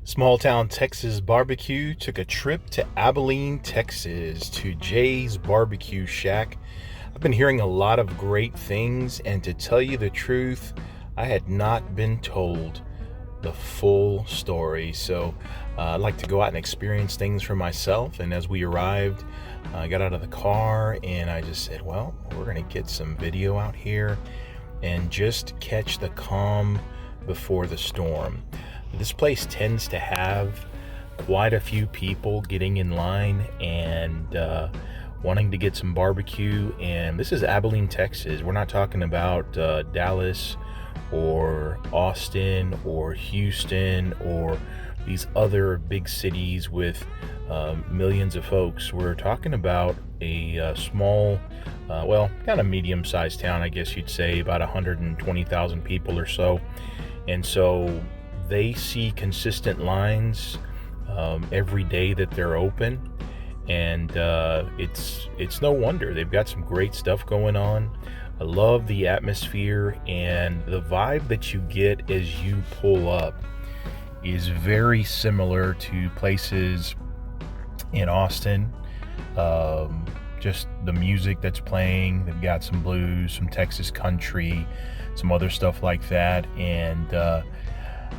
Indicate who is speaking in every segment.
Speaker 1: Small town Texas barbecue took a trip to Abilene, Texas to Jay's BBQ Shack. I've been hearing a lot of great things, and to tell you the truth, I had not been told the full story. So I'd like to go out and experience things for myself. And as we arrived, I got out of the car and I just said, well, we're going to get some video out here and just catch the calm before the storm. This place tends to have quite a few people getting in line and wanting to get some barbecue. And this is Abilene, Texas. We're not talking about Dallas or Austin or Houston or these other big cities with millions of folks. We're talking about a small, kind of medium-sized town, I guess you'd say, about 120,000 people or so. And so they see consistent lines every day that they're open, and it's no wonder. They've got some great stuff going on. I love the atmosphere, and the vibe that you get as you pull up is very similar to places in Austin. Just the music that's playing, they've got some blues, some Texas country, some other stuff like that. And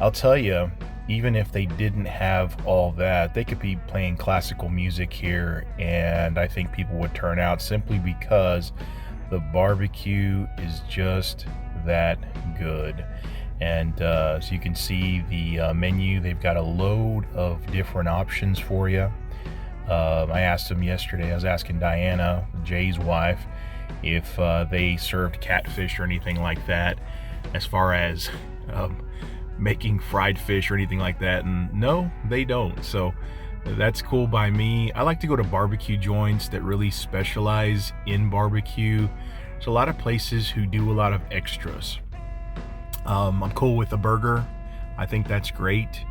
Speaker 1: I'll tell you, even if they didn't have all that, they could be playing classical music here, and I think people would turn out simply because the barbecue is just that good. And so you can see the menu. They've got a load of different options for you. I asked them yesterday, I was asking Diana, Jay's wife, if they served catfish or anything like that, as far as making fried fish or anything like that, and no, they don't. So that's cool by me. I like to go to barbecue joints that really specialize in barbecue. There's a lot of places who do a lot of extras. I'm cool with a burger. I think that's great.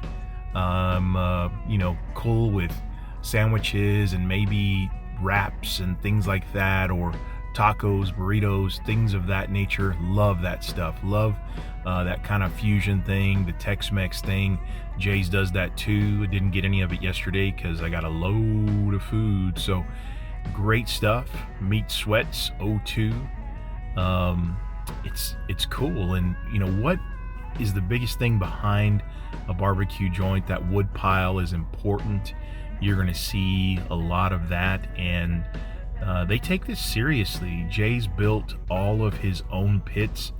Speaker 1: Cool with sandwiches and maybe wraps and things like that, or tacos, burritos, things of that nature. Love that stuff. Love that kind of fusion thing, the Tex-Mex thing. Jay's does that too. I didn't get any of it yesterday because I got a load of food. So great stuff. Meat Sweats 02. It's cool. And you know what is the biggest thing behind a barbecue joint? That wood pile is important. You're going to see a lot of that, and they take this seriously. Jay's built all of his own pits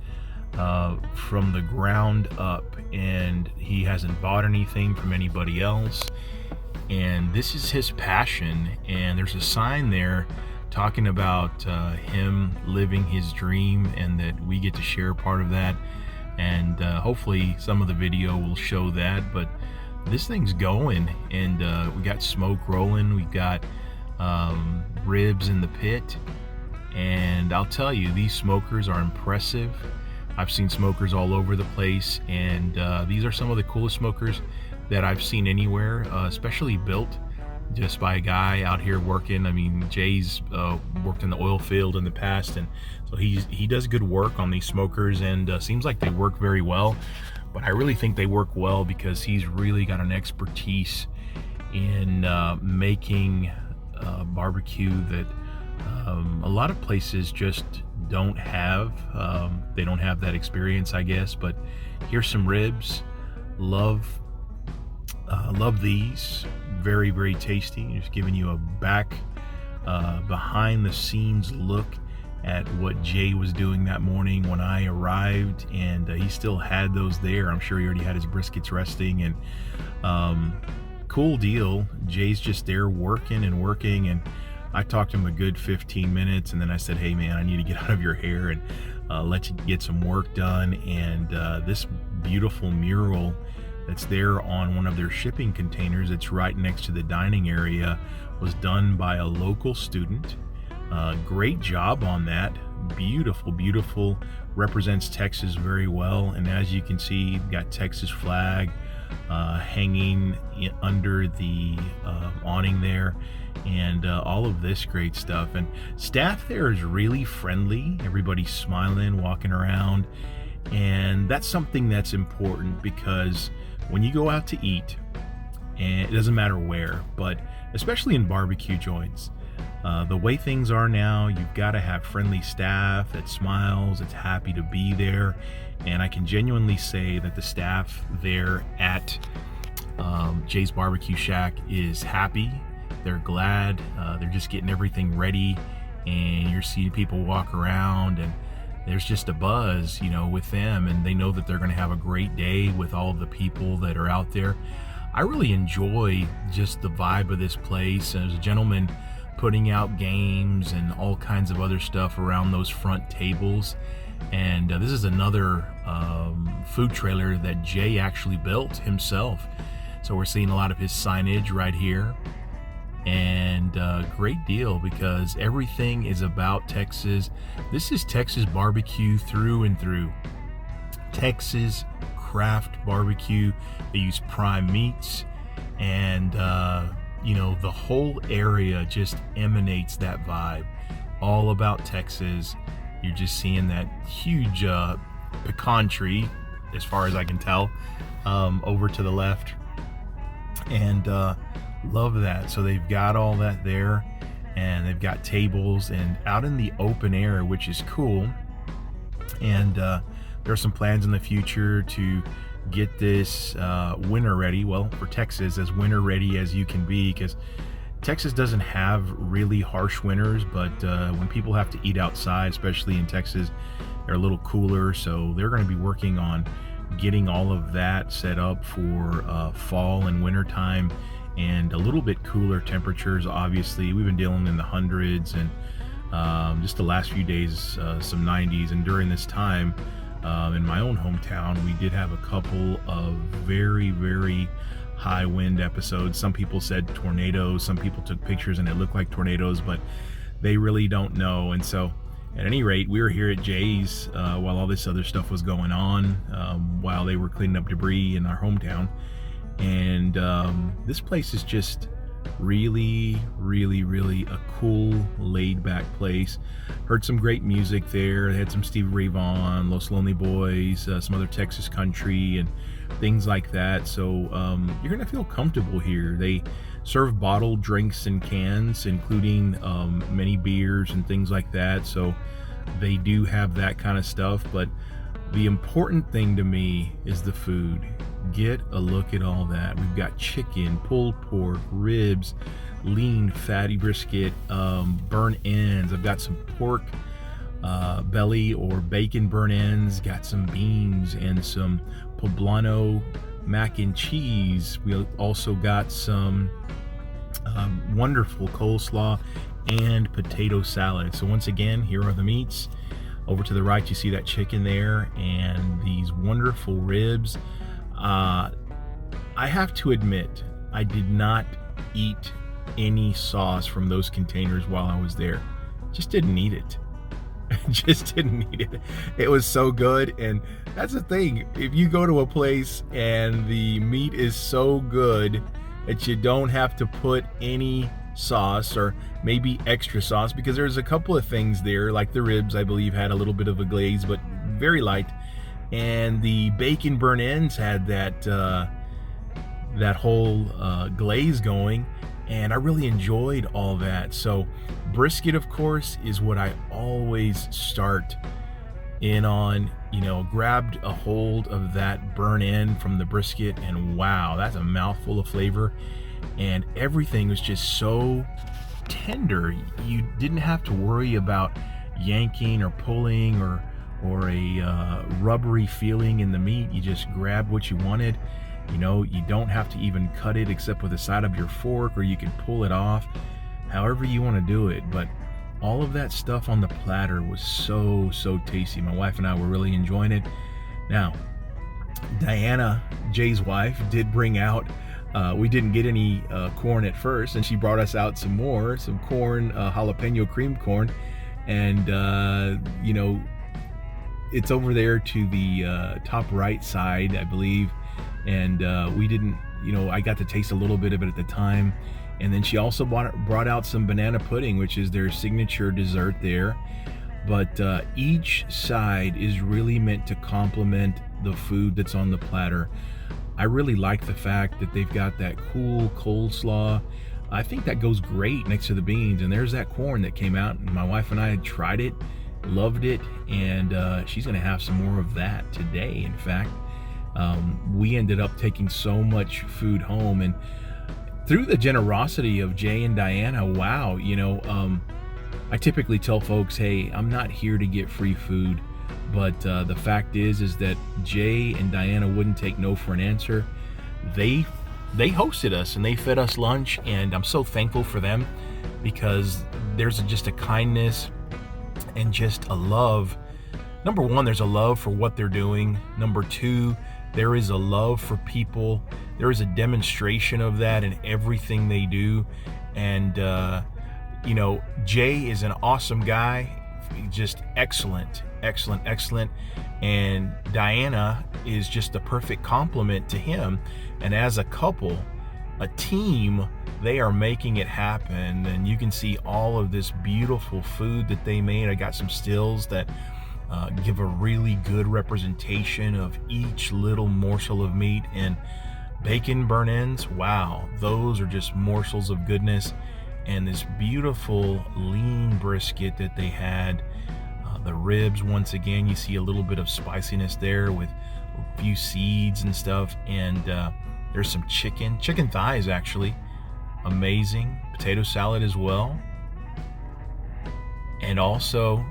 Speaker 1: from the ground up, and he hasn't bought anything from anybody else, and this is his passion. And there's a sign there talking about him living his dream, and that we get to share part of that. And hopefully some of the video will show that. But this thing's going, and we got smoke rolling, we got ribs in the pit, and I'll tell you, these smokers are impressive. I've seen smokers all over the place, and these are some of the coolest smokers that I've seen anywhere, especially built just by a guy out here working. I mean, Jay's worked in the oil field in the past, and so he does good work on these smokers, and seems like they work very well. But I really think they work well because he's really got an expertise in making barbecue that a lot of places just don't have. They don't have that experience, I guess. But here's some ribs. Love these. Very, very tasty. Just giving you a behind the scenes look at what Jay was doing that morning when I arrived, and he still had those there. I'm sure he already had his briskets resting, and cool deal. Jay's just there working, and I talked to him a good 15 minutes, and then I said, hey man, I need to get out of your hair and let you get some work done. And this beautiful mural that's there on one of their shipping containers, it's right next to the dining area, was done by a local student. Great job on that. Beautiful. Represents Texas very well. And as you can see, you've got Texas flag hanging under the awning there, and all of this great stuff. And staff there is really friendly. Everybody's smiling, walking around, and that's something that's important, because when you go out to eat, and it doesn't matter where, but especially in barbecue joints. The way things are now, you've got to have friendly staff that smiles, that's happy to be there. And I can genuinely say that the staff there at Jay's BBQ Shack is happy. They're glad. They're just getting everything ready, and you're seeing people walk around, and there's just a buzz, with them, and they know that they're going to have a great day with all of the people that are out there. I really enjoy just the vibe of this place. And there's a gentleman putting out games and all kinds of other stuff around those front tables. And this is another food trailer that Jay actually built himself. So we're seeing a lot of his signage right here. And great deal, because everything is about Texas. This is Texas barbecue through and through. Texas Craft BBQ. They use prime meats, and the whole area just emanates that vibe. All about Texas. You're just seeing that huge pecan tree, as far as I can tell, over to the left, and love that. So they've got all that there, and they've got tables and out in the open air, which is cool. And there are some plans in the future to get this winter ready. Well, for Texas, as winter ready as you can be, because Texas doesn't have really harsh winters, but when people have to eat outside, especially in Texas, they're a little cooler. So they're going to be working on getting all of that set up for fall and winter time, and a little bit cooler temperatures. Obviously, we've been dealing in the hundreds, and just the last few days some 90s. And during this time, in my own hometown, we did have a couple of very, very high wind episodes. Some people said tornadoes, some people took pictures and it looked like tornadoes, but they really don't know. And so at any rate, we were here at Jay's while all this other stuff was going on, while they were cleaning up debris in our hometown. And this place is just really, really, really a cool, laid-back place. Heard some great music there. They had some Stevie Ray Vaughan, Los Lonely Boys, some other Texas country and things like that. So you're gonna feel comfortable here. They serve bottled drinks and cans, including many beers and things like that. So they do have that kind of stuff. But the important thing to me is the food. Get a look at all that. We've got chicken, pulled pork, ribs, lean fatty brisket, burnt ends. I've got some pork belly or bacon burnt ends, got some beans and some Poblano Mac and Cheese. We also got some wonderful coleslaw and potato salad. So once again, here are the meats. Over to the right, you see that chicken there and these wonderful ribs. I have to admit, I did not eat any sauce from those containers while I was there. Just didn't need it. Just didn't need it. It was so good. And that's the thing. If you go to a place and the meat is so good that you don't have to put any sauce or maybe extra sauce, because there's a couple of things there, like the ribs, I believe, had a little bit of a glaze, but very light. And the bacon burnt ends had that whole glaze going, and I really enjoyed all that. So brisket, of course, is what I always start in on. Grabbed a hold of that burnt end from the brisket, and wow, that's a mouthful of flavor. And everything was just so tender. You didn't have to worry about yanking or pulling or a rubbery feeling in the meat. You just grabbed what you wanted. You don't have to even cut it except with the side of your fork, or you can pull it off however you want to do it. But all of that stuff on the platter was so tasty. My wife and I were really enjoying it. Now, Diana, Jay's wife, did bring out, we didn't get any corn at first, and she brought us out some corn, jalapeno cream corn. And it's over there to the top right side, I believe. And we didn't, I got to taste a little bit of it at the time. And then she also brought out some banana pudding, which is their signature dessert there. But each side is really meant to complement the food that's on the platter. I really like the fact that they've got that cool coleslaw. I think that goes great next to the beans. And there's that corn that came out, and my wife and I had tried it, loved it, and she's gonna have some more of that today. In fact, we ended up taking so much food home, and through the generosity of Jay and Diana, wow, I typically tell folks, hey, I'm not here to get free food, but the fact is that Jay and Diana wouldn't take no for an answer. They hosted us and they fed us lunch, and I'm so thankful for them, because there's just a kindness and just a love. Number one, there's a love for what they're doing. Number two, there is a love for people. There is a demonstration of that in everything they do. And Jay is an awesome guy, just excellent. And Diana is just the perfect complement to him. And as a couple, a team, they are making it happen. And you can see all of this beautiful food that they made. I got some stills that give a really good representation of each little morsel of meat. And bacon burn ends, wow, those are just morsels of goodness. And this beautiful lean brisket that they had, the ribs, once again, you see a little bit of spiciness there with a few seeds and stuff. And there's some chicken thighs, actually, amazing. Potato salad as well. And also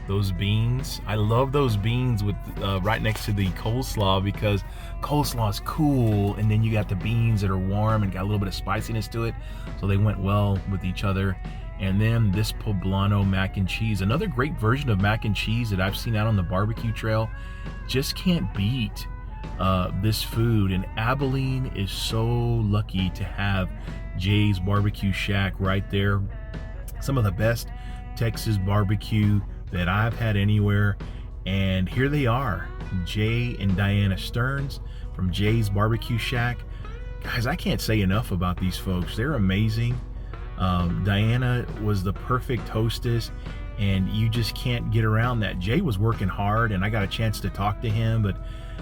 Speaker 1: those beans. I love those beans with right next to the coleslaw, because coleslaw is cool, and then you got the beans that are warm and got a little bit of spiciness to it, so they went well with each other. And then this Poblano Mac and Cheese, another great version of mac and cheese that I've seen out on the barbecue trail. Just can't beat this food. And Abilene is so lucky to have Jay's BBQ Shack right there. Some of the best Texas barbecue that I've had anywhere. And here they are, Jay and Diana Stearns from Jay's BBQ Shack. Guys, I can't say enough about these folks. They're amazing. Diana was the perfect hostess, and you just can't get around that. Jay was working hard, and I got a chance to talk to him, but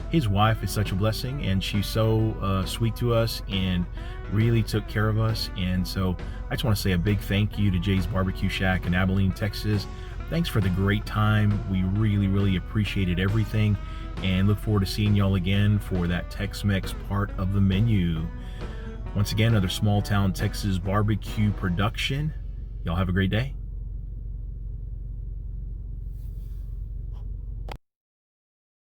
Speaker 1: his wife is such a blessing, and she's so sweet to us and really took care of us. And so I just want to say a big thank you to Jay's BBQ Shack in Abilene, Texas. Thanks for the great time. We really appreciated everything, and look forward to seeing y'all again for that Tex-Mex part of the menu. Once again, another small town Texas barbecue production. Y'all have a great day.